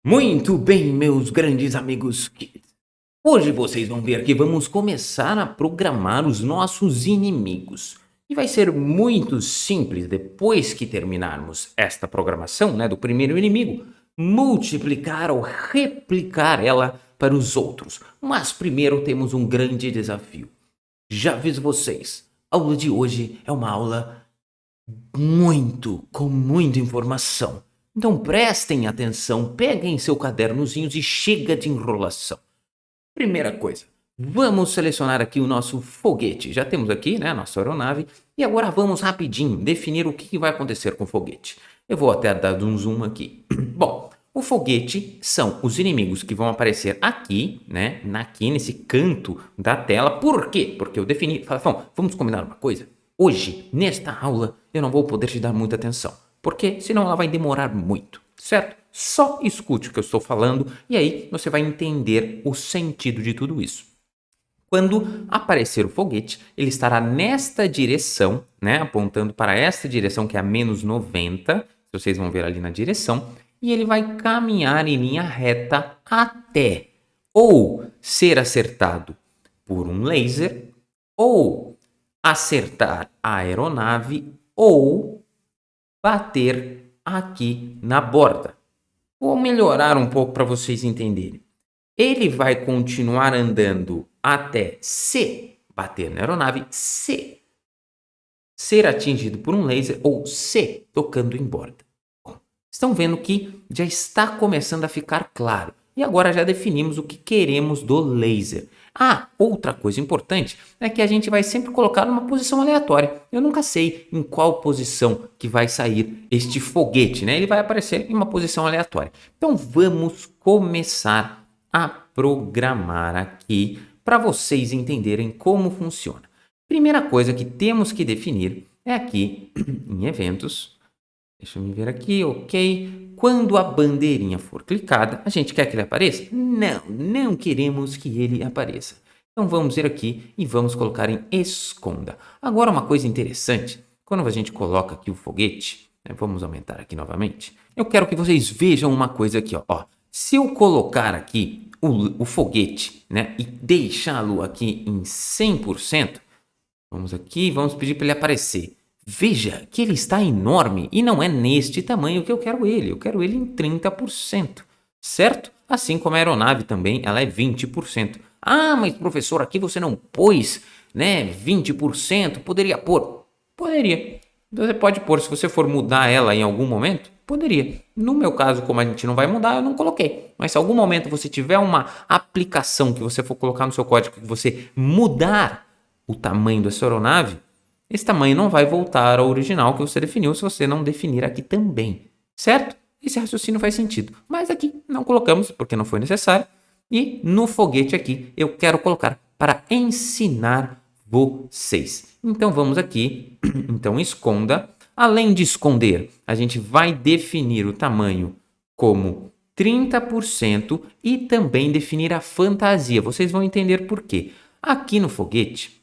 Muito bem, meus grandes amigos kids. Hoje vocês vão ver que vamos começar a programar os nossos inimigos. E vai ser muito simples depois que terminarmos esta programação, do primeiro inimigo, multiplicar ou replicar ela para os outros. Mas primeiro temos um grande desafio. Já aviso vocês, a aula de hoje é uma aula com muita informação. Então prestem atenção, peguem seu cadernozinhos e chega de enrolação. Primeira coisa, vamos selecionar aqui o nosso foguete. Já temos aqui, a nossa aeronave. E agora vamos rapidinho definir o que vai acontecer com o foguete. Eu vou até dar um zoom aqui. Bom, o foguete são os inimigos que vão aparecer aqui, aqui nesse canto da tela. Por quê? Porque eu defini... Bom, vamos combinar uma coisa? Hoje, nesta aula, eu não vou poder te dar muita atenção, porque senão ela vai demorar muito, certo? Só escute o que eu estou falando e aí você vai entender o sentido de tudo isso. Quando aparecer o foguete, ele estará nesta direção, apontando para esta direção que é a menos 90, vocês vão ver ali na direção, e ele vai caminhar em linha reta até ou ser acertado por um laser, ou acertar a aeronave, ou bater aqui na borda. Vou melhorar um pouco para vocês entenderem. Ele vai continuar andando até se bater na aeronave, se ser atingido por um laser ou se tocando em borda. Bom, estão vendo que já está começando a ficar claro. E agora já definimos o que queremos do laser. Outra coisa importante é que a gente vai sempre colocar numa posição aleatória. Eu nunca sei em qual posição que vai sair este foguete, Ele vai aparecer em uma posição aleatória. Então vamos começar a programar aqui para vocês entenderem como funciona. Primeira coisa que temos que definir é aqui em eventos. Deixa eu me ver aqui, ok. Quando a bandeirinha for clicada, a gente quer que ele apareça? Não queremos que ele apareça. Então vamos vir aqui e vamos colocar em esconda. Agora uma coisa interessante, quando a gente coloca aqui o foguete, vamos aumentar aqui novamente. Eu quero que vocês vejam uma coisa aqui, ó. Se eu colocar aqui o foguete, e deixá-lo aqui em 100%, vamos aqui, vamos pedir para ele aparecer. Veja que ele está enorme e não é neste tamanho que eu quero ele. Eu quero ele em 30%, certo? Assim como a aeronave também, ela é 20%. Mas professor, aqui você não pôs, 20%, poderia pôr? Poderia. Você pode pôr, se você for mudar ela em algum momento, poderia. No meu caso, como a gente não vai mudar, eu não coloquei. Mas se algum momento você tiver uma aplicação que você for colocar no seu código, que você mudar o tamanho da sua aeronave, esse tamanho não vai voltar ao original que você definiu se você não definir aqui também, certo? Esse raciocínio faz sentido, mas aqui não colocamos porque não foi necessário. E no foguete aqui eu quero colocar para ensinar vocês. Então vamos aqui, então esconda. Além de esconder, a gente vai definir o tamanho como 30% e também definir a fantasia. Vocês vão entender por quê. Aqui no foguete,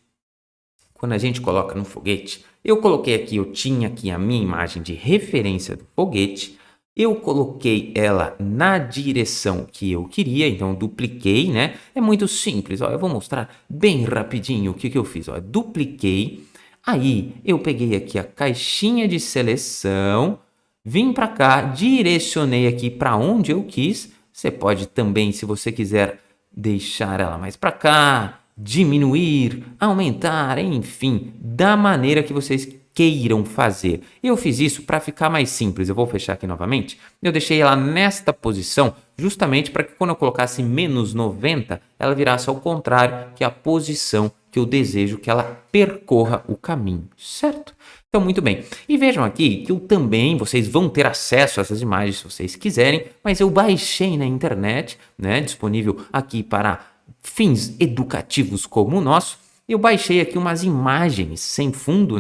quando a gente coloca no foguete, eu coloquei aqui, eu tinha aqui a minha imagem de referência do foguete, eu coloquei ela na direção que eu queria, então eu dupliquei, É muito simples, eu vou mostrar bem rapidinho o que eu fiz, dupliquei, aí eu peguei aqui a caixinha de seleção, vim para cá, direcionei aqui para onde eu quis, você pode também, se você quiser, deixar ela mais para cá, diminuir, aumentar, enfim, da maneira que vocês queiram fazer. Eu fiz isso para ficar mais simples. Eu vou fechar aqui novamente. Eu deixei ela nesta posição justamente para que quando eu colocasse menos 90, ela virasse ao contrário, que é a posição que eu desejo que ela percorra o caminho, certo? Então, muito bem. E vejam aqui que eu também, vocês vão ter acesso a essas imagens se vocês quiserem, mas eu baixei na internet, disponível aqui para fins educativos como o nosso, eu baixei aqui umas imagens sem fundo,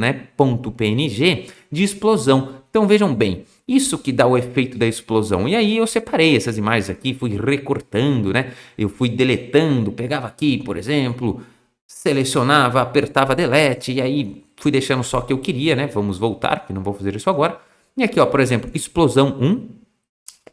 .png, de explosão. Então vejam bem, isso que dá o efeito da explosão. E aí eu separei essas imagens aqui, fui recortando, eu fui deletando, pegava aqui, por exemplo, selecionava, apertava delete, e aí fui deixando só o que eu queria, Vamos voltar, porque não vou fazer isso agora. E aqui, por exemplo, explosão 1,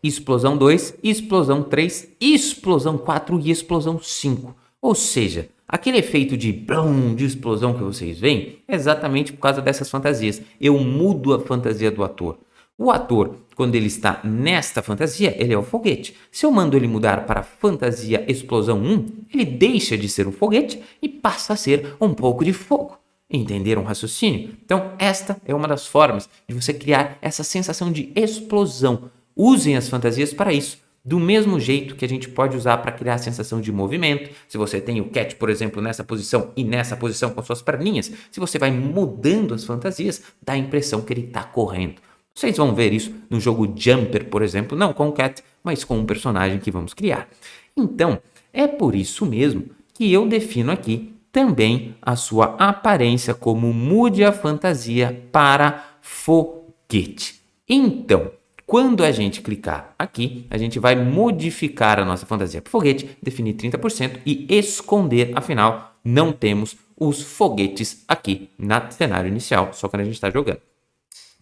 explosão 2, explosão 3, explosão 4 e explosão 5. Ou seja, aquele efeito de blum, de explosão que vocês veem é exatamente por causa dessas fantasias. Eu mudo a fantasia do ator. O ator, quando ele está nesta fantasia, ele é o foguete. Se eu mando ele mudar para a fantasia explosão 1, ele deixa de ser um foguete e passa a ser um pouco de fogo. Entenderam o raciocínio? Então, esta é uma das formas de você criar essa sensação de explosão. Usem as fantasias para isso. Do mesmo jeito que a gente pode usar para criar a sensação de movimento. Se você tem o Cat, por exemplo, nessa posição e nessa posição com suas perninhas, se você vai mudando as fantasias, dá a impressão que ele está correndo. Vocês vão ver isso no jogo Jumper, por exemplo, não com o Cat, mas com um personagem que vamos criar. Então, é por isso mesmo que eu defino aqui também a sua aparência como mude a fantasia para foguete. Então, quando a gente clicar aqui, a gente vai modificar a nossa fantasia para foguete, definir 30% e esconder, afinal, não temos os foguetes aqui no cenário inicial, só quando a gente está jogando.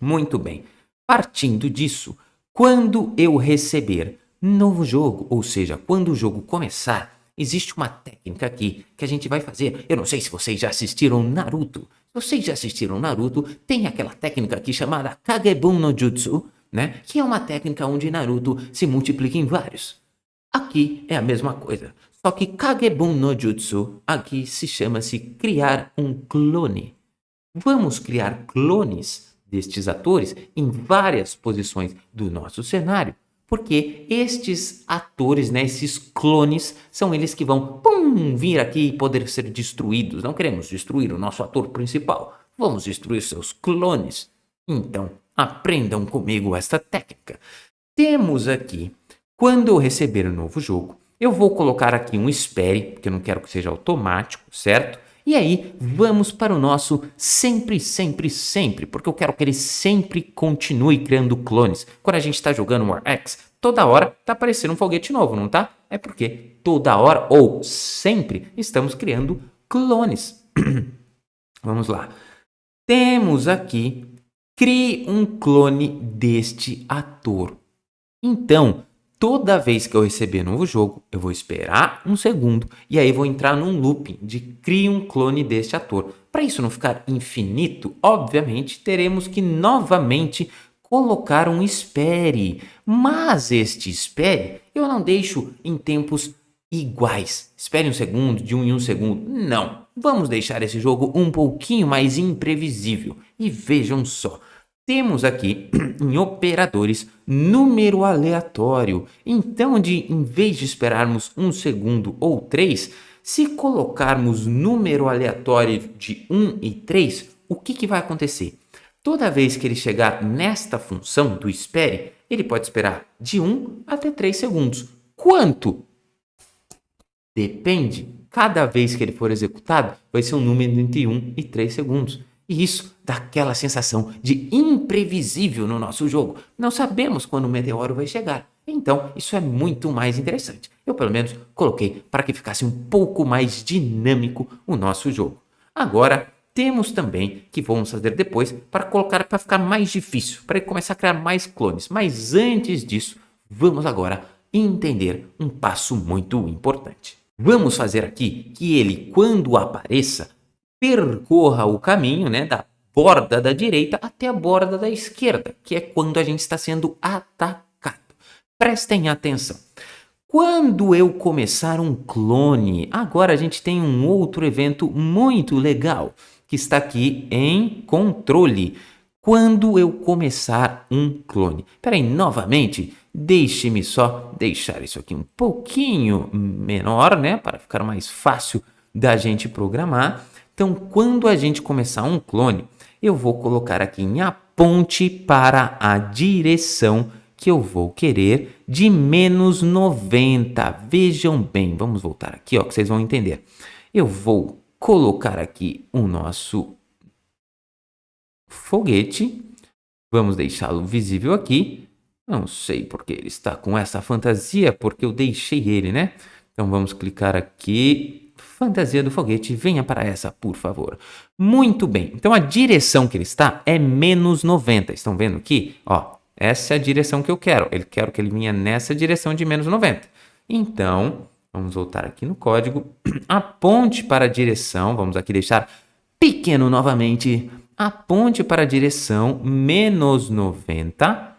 Muito bem. Partindo disso, quando eu receber novo jogo, ou seja, quando o jogo começar, existe uma técnica aqui que a gente vai fazer. Eu não sei se vocês já assistiram Naruto. Se vocês já assistiram Naruto, tem aquela técnica aqui chamada Kagebun no Jutsu, né? Que é uma técnica onde Naruto se multiplica em vários. Aqui é a mesma coisa. Só que Kagebun no Jutsu aqui chama-se criar um clone. Vamos criar clones destes atores em várias posições do nosso cenário, porque estes atores, né, esses clones, são eles que vão vir aqui e poder ser destruídos. Não queremos destruir o nosso ator principal, vamos destruir seus clones. Então, aprendam comigo esta técnica. Temos aqui, quando eu receber um novo jogo, eu vou colocar aqui um espere, porque eu não quero que seja automático, certo? E aí, vamos para o nosso sempre, sempre, sempre, porque eu quero que ele sempre continue criando clones. Quando a gente está jogando War X, toda hora está aparecendo um foguete novo, não tá? É porque toda hora ou sempre estamos criando clones. Vamos lá. Temos aqui, crie um clone deste ator. Então, toda vez que eu receber novo jogo, eu vou esperar um segundo e aí vou entrar num looping de crie um clone deste ator. Para isso não ficar infinito, obviamente teremos que novamente colocar um espere. Mas este espere eu não deixo em tempos iguais. Espere um segundo, de um em um segundo. Não. Vamos deixar esse jogo um pouquinho mais imprevisível. E vejam só. Temos aqui em operadores número aleatório. Então, em vez de esperarmos um segundo ou 3, se colocarmos número aleatório de 1 e 3, o que vai acontecer? Toda vez que ele chegar nesta função do espere, ele pode esperar de 1 até 3 segundos. Quanto? Depende. Cada vez que ele for executado, vai ser um número entre 1 e 3 segundos. E isso dá aquela sensação de imprevisível no nosso jogo. Não sabemos quando o meteoro vai chegar. Então, isso é muito mais interessante. Eu, pelo menos, coloquei para que ficasse um pouco mais dinâmico o nosso jogo. Agora, temos também, que vamos fazer depois, para colocar para ficar mais difícil, para ele começar a criar mais clones. Mas antes disso, vamos agora entender um passo muito importante. Vamos fazer aqui que ele, quando apareça, percorra o caminho, né, da borda da direita até a borda da esquerda, que é quando a gente está sendo atacado. Prestem atenção. Quando eu começar um clone, agora a gente tem um outro evento muito legal, que está aqui em controle. Quando eu começar um clone. Espera aí, novamente, deixe-me só deixar isso aqui um pouquinho menor, né, para ficar mais fácil da gente programar. Então, quando a gente começar um clone, eu vou colocar aqui em aponte para a direção que eu vou querer de menos 90. Vejam bem, vamos voltar aqui, ó, que vocês vão entender. Eu vou colocar aqui o nosso foguete. Vamos deixá-lo visível aqui. Não sei porque ele está com essa fantasia, porque eu deixei ele, né? Então, vamos clicar aqui. Fantasia do foguete, venha para essa, por favor. Muito bem, então a direção que ele está é menos 90. Estão vendo aqui? Ó, essa é a direção que eu quero. Quero que ele venha nessa direção de menos 90. Então, vamos voltar aqui no código. Aponte para a direção, vamos aqui deixar pequeno novamente. Aponte para a direção menos 90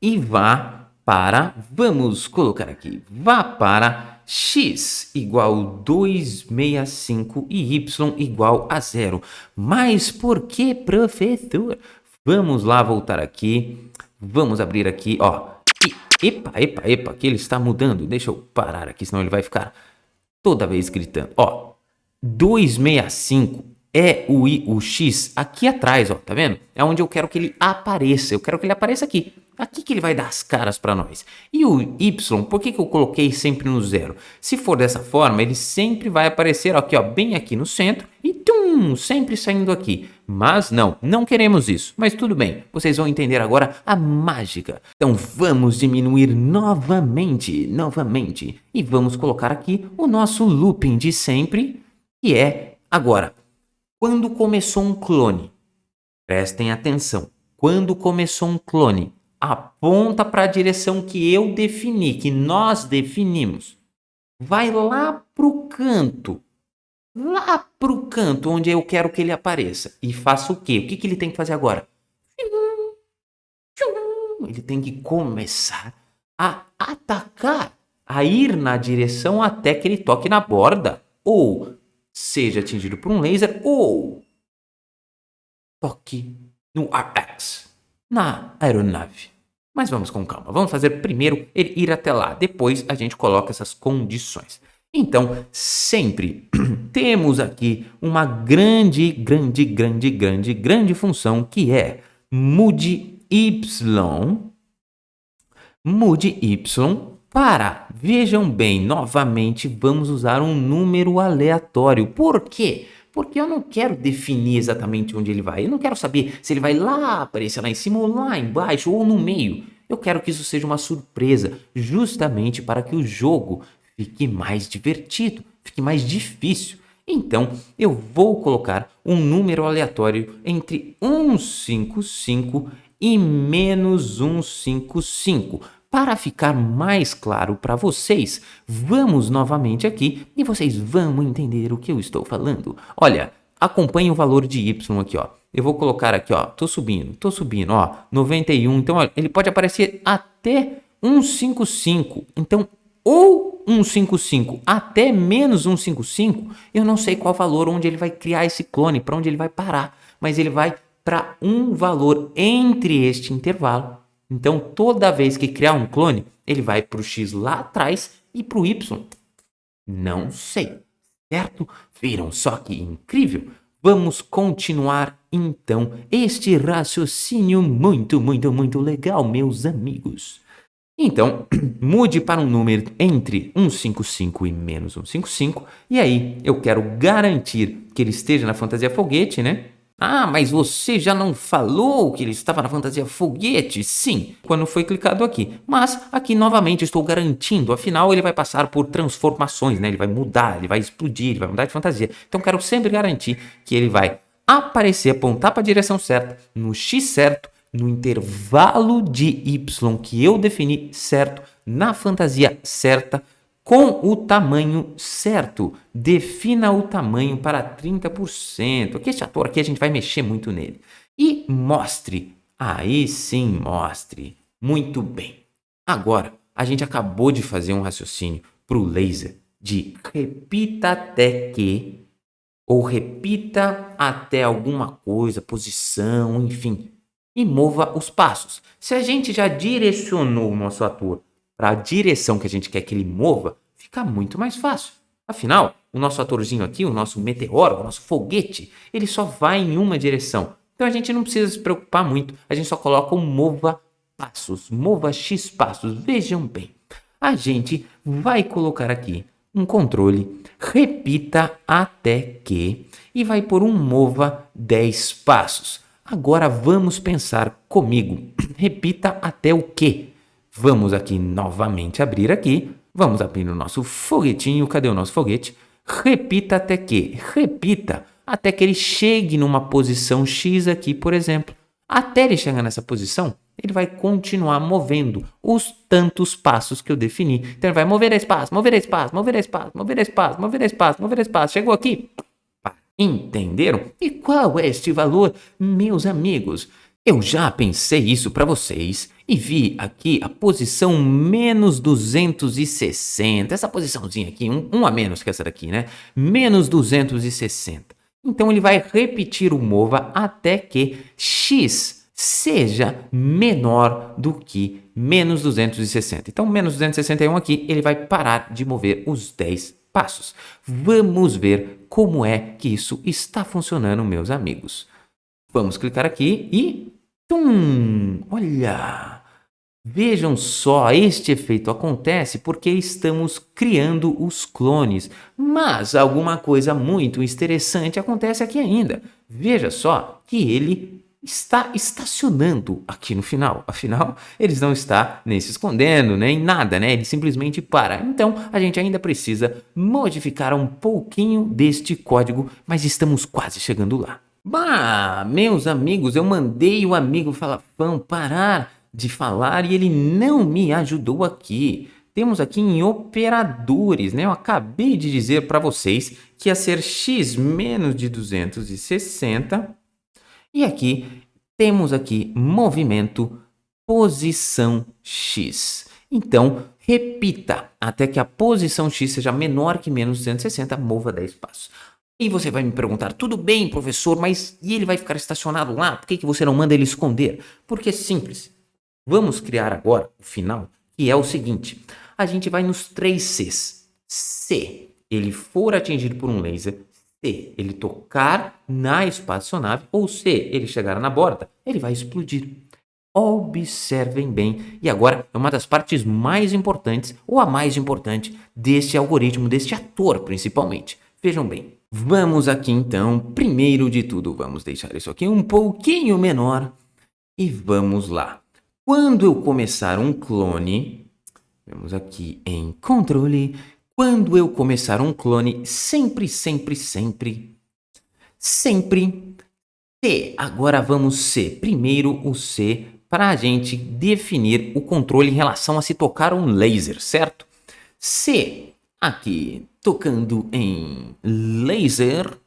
e vá para, vamos colocar aqui, vá para x igual 265 e y igual a 0. Mas por que, professor? Vamos lá voltar aqui, vamos abrir aqui, ó. Epa, que ele está mudando. Deixa eu parar aqui, senão ele vai ficar toda vez gritando. Ó, 265 é o x aqui atrás, ó, tá vendo? É onde eu quero que ele apareça. Eu quero que ele apareça aqui. Aqui que ele vai dar as caras para nós. E o y, por que eu coloquei sempre no 0? Se for dessa forma, ele sempre vai aparecer aqui, ó, bem aqui no centro e tum, sempre saindo aqui. Mas não queremos isso. Mas tudo bem, vocês vão entender agora a mágica. Então vamos diminuir novamente, e vamos colocar aqui o nosso looping de sempre, que é agora. Quando começou um clone, prestem atenção, quando começou um clone, aponta para a direção que eu defini, que nós definimos. Vai lá pro canto onde eu quero que ele apareça. E faça o quê? O que ele tem que fazer agora? Ele tem que começar a atacar, a ir na direção até que ele toque na borda. Ou seja atingido por um laser, ou toque no RX, na aeronave. Mas vamos com calma. Vamos fazer primeiro ele ir até lá. Depois a gente coloca essas condições. Então, sempre temos aqui uma grande função que é mude y para, vejam bem, novamente vamos usar um número aleatório. Por quê? Porque eu não quero definir exatamente onde ele vai. Eu não quero saber se ele vai lá, aparecer lá em cima, ou lá embaixo, ou no meio. Eu quero que isso seja uma surpresa, justamente para que o jogo fique mais divertido, fique mais difícil. Então, eu vou colocar um número aleatório entre 155 e menos 155. Para ficar mais claro para vocês, vamos novamente aqui e vocês vão entender o que eu estou falando. Olha, acompanhe o valor de y aqui, ó. Eu vou colocar aqui, ó, tô subindo, ó, 91. Então, ó, ele pode aparecer até 155. Então, ou 155 até menos 155, eu não sei qual valor onde ele vai criar esse clone, para onde ele vai parar, mas ele vai para um valor entre este intervalo. Então, toda vez que criar um clone, ele vai para o x lá atrás e para o y. Não sei, certo? Viram só que incrível? Vamos continuar, então, este raciocínio muito legal, meus amigos. Então, mude para um número entre 155 e menos 155. E aí, eu quero garantir que ele esteja na fantasia foguete, né? Ah, mas você já não falou que ele estava na fantasia foguete? Sim, quando foi clicado aqui. Mas aqui novamente estou garantindo, afinal ele vai passar por transformações, né? Ele vai mudar, ele vai explodir, ele vai mudar de fantasia. Então quero sempre garantir que ele vai aparecer, apontar para a direção certa, no X certo, no intervalo de Y que eu defini certo, na fantasia certa, com o tamanho certo. Defina o tamanho para 30%. Aqui esse ator aqui a gente vai mexer muito nele. E mostre. Aí sim, mostre. Muito bem. Agora, a gente acabou de fazer um raciocínio para o laser de repita até que, ou repita até alguma coisa, posição, enfim, e mova os passos. Se a gente já direcionou o nosso ator para a direção que a gente quer que ele mova, fica muito mais fácil. Afinal, o nosso atorzinho aqui, o nosso meteoro, o nosso foguete, ele só vai em uma direção. Então a gente não precisa se preocupar muito, a gente só coloca um mova passos, mova x passos. Vejam bem, a gente vai colocar aqui um controle, repita até que, e vai por um mova 10 passos. Agora vamos pensar comigo, repita até o quê? Vamos aqui novamente abrir aqui. Vamos abrir o nosso foguetinho. Cadê o nosso foguete? Repita até que? Repita até que ele chegue numa posição X aqui, por exemplo. Até ele chegar nessa posição, ele vai continuar movendo os tantos passos que eu defini. Então ele vai mover espaço, mover espaço, mover espaço, mover espaço, mover espaço, mover espaço. Chegou aqui? Entenderam? E qual é este valor, meus amigos? Eu já pensei isso para vocês e vi aqui a posição menos 260. Essa posiçãozinha aqui, um a menos que essa daqui, né? Menos 260. Então ele vai repetir o mova até que x seja menor do que menos 260. Então, menos 261 aqui, ele vai parar de mover os 10 passos. Vamos ver como é que isso está funcionando, meus amigos. Vamos clicar aqui e... tum! Olha! Vejam só, este efeito acontece porque estamos criando os clones. Mas alguma coisa muito interessante acontece aqui ainda. Veja só que ele está estacionando aqui no final. Afinal, ele não está nem se escondendo, nem nada, né? Ele simplesmente para. Então, a gente ainda precisa modificar um pouquinho deste código, mas estamos quase chegando lá. Bah, meus amigos, eu mandei o amigo Falafão parar de falar e ele não me ajudou aqui. Temos aqui em operadores, né? Eu acabei de dizer para vocês que ia ser x menos de 260. E aqui temos aqui movimento posição x. Então, repita até que a posição x seja menor que menos 260, mova 10 passos. E você vai me perguntar, tudo bem, professor, mas e ele vai ficar estacionado lá? Por que você não manda ele esconder? Porque é simples. Vamos criar agora o final, que é o seguinte. A gente vai nos 3 Cs. Se ele for atingido por um laser, se ele tocar na espaçonave ou se ele chegar na borda, ele vai explodir. Observem bem. E agora é uma das partes mais importantes, ou a mais importante, deste algoritmo, deste ator principalmente. Vejam bem. Vamos aqui então, primeiro de tudo, vamos deixar isso aqui um pouquinho menor e vamos lá. Quando eu começar um clone, vamos aqui em controle, quando eu começar um clone, sempre, se, agora vamos ser, primeiro o C, para a gente definir o controle em relação a se tocar um laser, certo? Se, aqui, tocando em laser,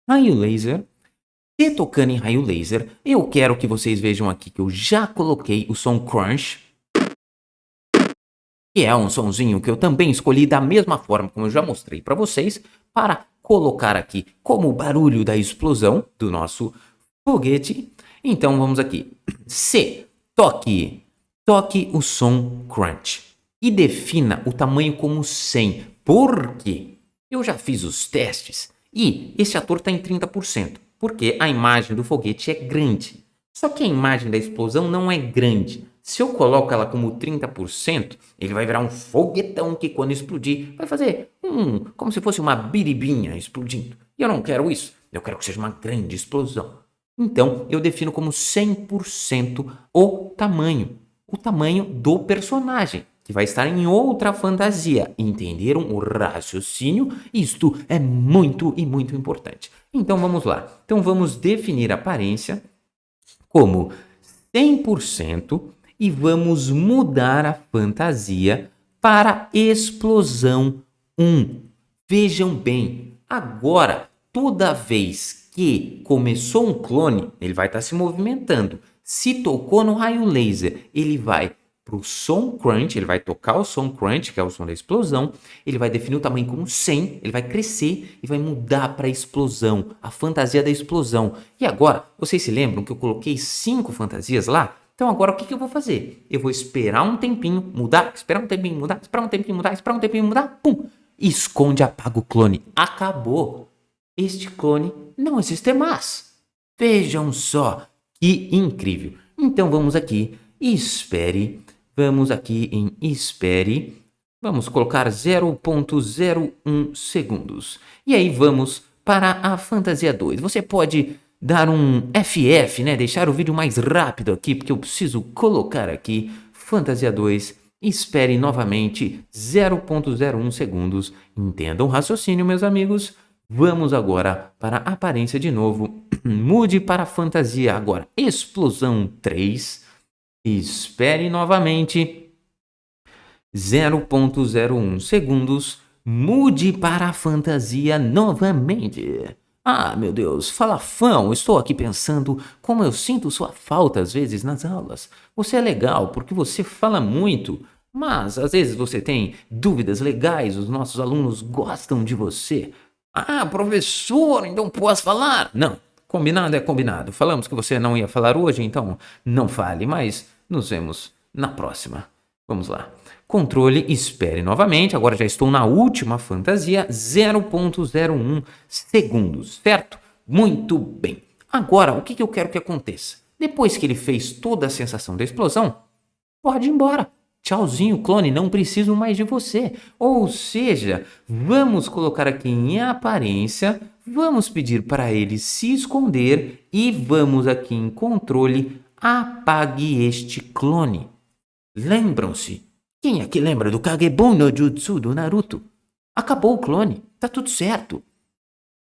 raio laser, se tocando em raio laser, eu quero que vocês vejam aqui que eu já coloquei o som crunch, que é um sonzinho que eu também escolhi da mesma forma como eu já mostrei para vocês, para colocar aqui como barulho da explosão do nosso foguete. Então vamos aqui, C, toque o som crunch e defina o tamanho como 100, porque eu já fiz os testes e esse ator está em 30%. Porque a imagem do foguete é grande. Só que a imagem da explosão não é grande. Se eu coloco ela como 30%, ele vai virar um foguetão que quando explodir vai fazer como se fosse uma biribinha explodindo. E eu não quero isso. Eu quero que seja uma grande explosão. Então eu defino como 100% o tamanho do personagem, que vai estar em outra fantasia. Entenderam o raciocínio? Isto é muito e muito importante. Então vamos lá. Então vamos definir a aparência como 100% e vamos mudar a fantasia para explosão 1. Vejam bem, agora toda vez que começou um clone, ele vai estar se movimentando. Se tocou no raio laser, ele vai para o som crunch, ele vai tocar o som crunch, que é o som da explosão, ele vai definir o tamanho como 100, ele vai crescer e vai mudar para a explosão, a fantasia da explosão. E agora, vocês se lembram que eu coloquei 5 fantasias lá? Então agora o que eu vou fazer? Eu vou esperar um tempinho, mudar, esperar um tempinho, mudar, esperar um tempinho, mudar, esperar um tempinho, mudar, pum! Esconde, apaga o clone. Acabou! Este clone não existe mais. Vejam só que incrível. Então vamos aqui, espere. Vamos aqui em espere, vamos colocar 0,01 segundos. E aí vamos para a fantasia 2. Você pode dar um FF, né? Deixar o vídeo mais rápido aqui, porque eu preciso colocar aqui fantasia 2. Espere novamente 0,01 segundos. Entendam o raciocínio, meus amigos. Vamos agora para a aparência de novo. Mude para a fantasia agora. Explosão 3. espere novamente 0,01 segundos, mude para a fantasia novamente. Ah, meu Deus, Falafão, estou aqui pensando como eu sinto sua falta às vezes nas aulas. Você é legal porque você fala muito, mas às vezes você tem dúvidas legais, os nossos alunos gostam de você. Ah, professor, então posso falar? Não, combinado é combinado. Falamos que você não ia falar hoje, então não fale, mas nos vemos na próxima. Vamos lá. Controle, espere novamente. Agora já estou na última fantasia, 0,01 segundos, certo? Muito bem. Agora, o que eu quero que aconteça? Depois que ele fez toda a sensação da explosão, pode ir embora. Tchauzinho, clone, não preciso mais de você. Ou seja, vamos colocar aqui em aparência, vamos pedir para ele se esconder e vamos aqui em controle, apague este clone. Lembram-se? Quem aqui lembra do Kagebon no Jutsu do Naruto? Acabou o clone, tá tudo certo.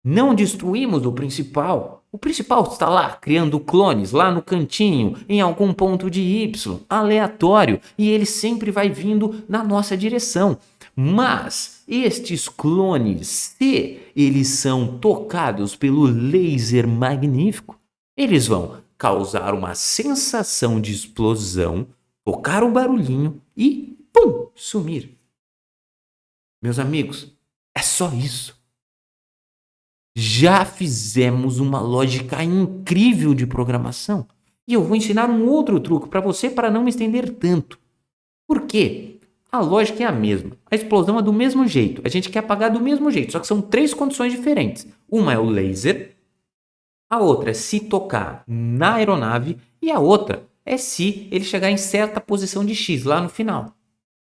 Não destruímos o principal. O principal está lá, criando clones, lá no cantinho, em algum ponto de Y, aleatório, e ele sempre vai vindo na nossa direção. Mas estes clones, se eles são tocados pelo laser magnífico, eles vão causar uma sensação de explosão, tocar um barulhinho e, pum, sumir. Meus amigos, é só isso. Já fizemos uma lógica incrível de programação. E eu vou ensinar um outro truque para você para não me estender tanto. Por quê? A lógica é a mesma. A explosão é do mesmo jeito. A gente quer apagar do mesmo jeito, só que são 3 condições diferentes. Uma é o laser, a outra é se tocar na aeronave e a outra é se ele chegar em certa posição de X lá no final.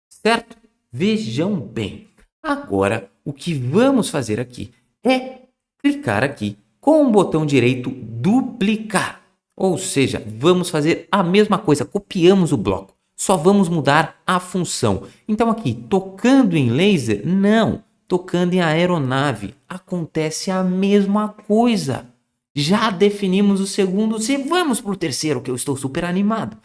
Certo? Vejam bem. Agora, o que vamos fazer aqui é clicar aqui com o botão direito duplicar. Ou seja, vamos fazer a mesma coisa, copiamos o bloco, só vamos mudar a função. Então aqui, tocando em laser, não, tocando em aeronave, acontece a mesma coisa. Já definimos o segundo e vamos para o terceiro, que eu estou super animado.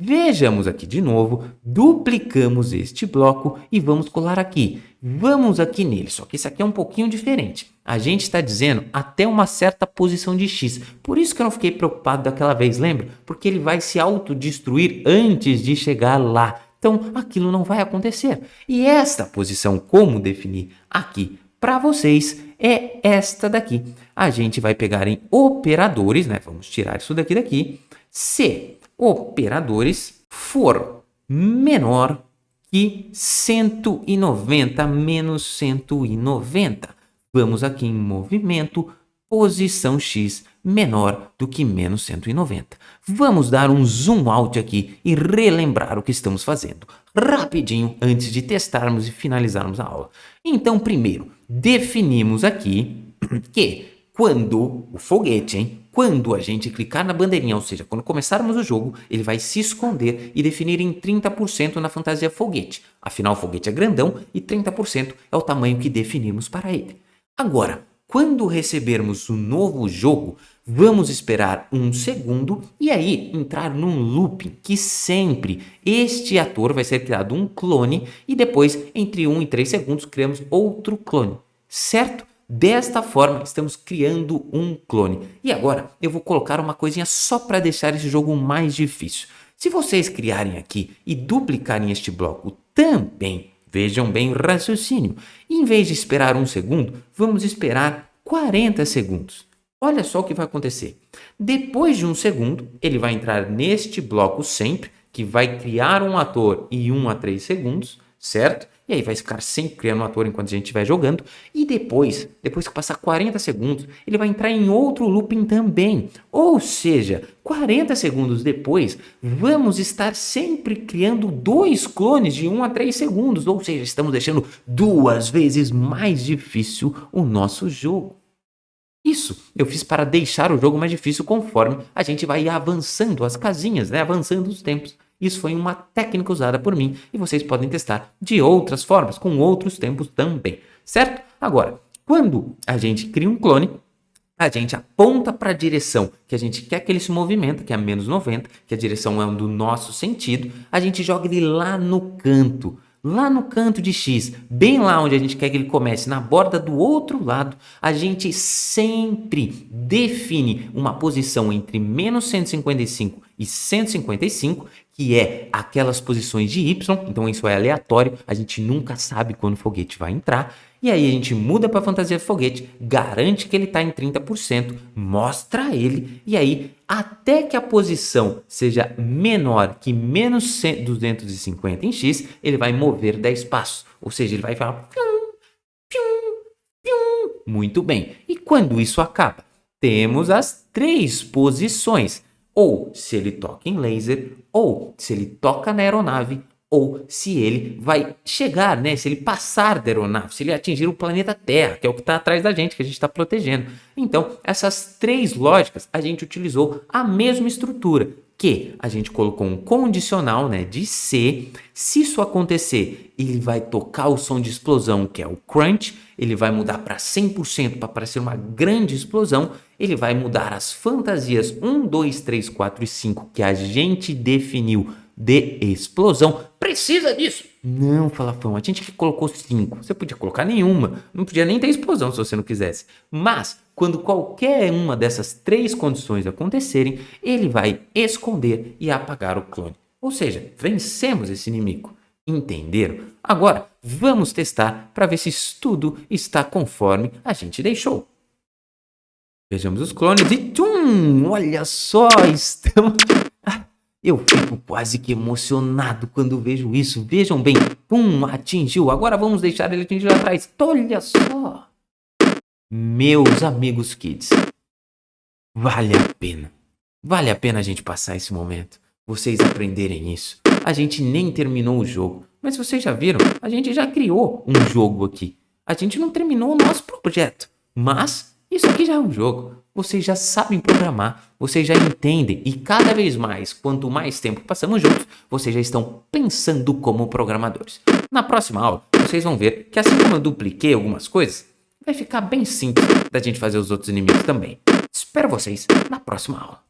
Vejamos aqui de novo, duplicamos este bloco e vamos colar aqui. Vamos aqui nele, só que esse aqui é um pouquinho diferente. A gente está dizendo até uma certa posição de X. Por isso que eu não fiquei preocupado daquela vez, lembra? Porque ele vai se autodestruir antes de chegar lá. Então, aquilo não vai acontecer. E esta posição, como definir aqui para vocês, é esta daqui. A gente vai pegar em operadores, né? Vamos tirar isso daqui. Se operadores for menor que 190 menos 190. Vamos aqui em movimento, posição X menor do que menos 190. Vamos dar um zoom out aqui e relembrar o que estamos fazendo. Rapidinho, antes de testarmos e finalizarmos a aula. Então, primeiro, definimos aqui que quando o foguete, quando a gente clicar na bandeirinha, ou seja, quando começarmos o jogo, ele vai se esconder e definir em 30% na fantasia foguete. Afinal, o foguete é grandão e 30% é o tamanho que definimos para ele. Agora, quando recebermos o novo jogo, vamos esperar 1 segundo e aí entrar num looping que sempre este ator vai ser criado um clone e depois, entre 1 e 3 segundos, criamos outro clone, certo? Desta forma, estamos criando um clone. E agora, eu vou colocar uma coisinha só para deixar esse jogo mais difícil. Se vocês criarem aqui e duplicarem este bloco também, vejam bem o raciocínio. Em vez de esperar 1 segundo, vamos esperar 40 segundos. Olha só o que vai acontecer. Depois de 1 segundo, ele vai entrar neste bloco sempre, que vai criar um ator em 1 a 3 segundos, certo? E aí vai ficar sempre criando um ator enquanto a gente estiver jogando. E depois que passar 40 segundos, ele vai entrar em outro looping também. Ou seja, 40 segundos depois, vamos estar sempre criando 2 clones de 1 a 3 segundos. Ou seja, estamos deixando 2 vezes mais difícil o nosso jogo. Isso eu fiz para deixar o jogo mais difícil conforme a gente vai avançando as casinhas, né? Avançando os tempos. Isso foi uma técnica usada por mim e vocês podem testar de outras formas, com outros tempos também, certo? Agora, quando a gente cria um clone, a gente aponta para a direção que a gente quer que ele se movimenta, que é a menos 90, que a direção é do nosso sentido, a gente joga ele lá no canto de X, bem lá onde a gente quer que ele comece, na borda do outro lado, a gente sempre define uma posição entre menos 155 e 155, que é aquelas posições de Y, então isso é aleatório, a gente nunca sabe quando o foguete vai entrar, e aí a gente muda para a fantasia do foguete, garante que ele está em 30%, mostra ele, e aí até que a posição seja menor que menos 250 em X, ele vai mover 10 passos, ou seja, ele vai falar pium, pium, pium. Muito bem, e quando isso acaba? Temos as 3 posições, ou se ele toca em laser, ou se ele toca na aeronave, ou se ele vai chegar, né? Se ele passar da aeronave, se ele atingir o planeta Terra, que é o que está atrás da gente, que a gente está protegendo. Então, essas 3 lógicas, a gente utilizou a mesma estrutura, que a gente colocou um condicional, né, de C. Se isso acontecer, ele vai tocar o som de explosão, que é o crunch, ele vai mudar para 100% para parecer uma grande explosão, ele vai mudar as fantasias 1, 2, 3, 4 e 5 que a gente definiu de explosão. Precisa disso? Não, Falafão, a gente colocou 5. Você podia colocar nenhuma. Não podia nem ter explosão se você não quisesse. Mas, quando qualquer uma dessas 3 condições acontecerem, ele vai esconder e apagar o clone. Ou seja, vencemos esse inimigo. Entenderam? Agora, vamos testar para ver se isso tudo está conforme a gente deixou. Vejamos os clones e tchum! Olha só, estamos... Eu fico quase que emocionado quando vejo isso. Vejam bem, pum, atingiu. Agora vamos deixar ele atingir lá atrás. Olha só. Meus amigos kids, vale a pena. Vale a pena a gente passar esse momento. Vocês aprenderem isso. A gente nem terminou o jogo. Mas vocês já viram, a gente já criou um jogo aqui. A gente não terminou o nosso projeto. Mas isso aqui já é um jogo. Vocês já sabem programar, vocês já entendem e cada vez mais, quanto mais tempo passamos juntos, vocês já estão pensando como programadores. Na próxima aula, vocês vão ver que assim como eu dupliquei algumas coisas, vai ficar bem simples da gente fazer os outros inimigos também. Espero vocês na próxima aula.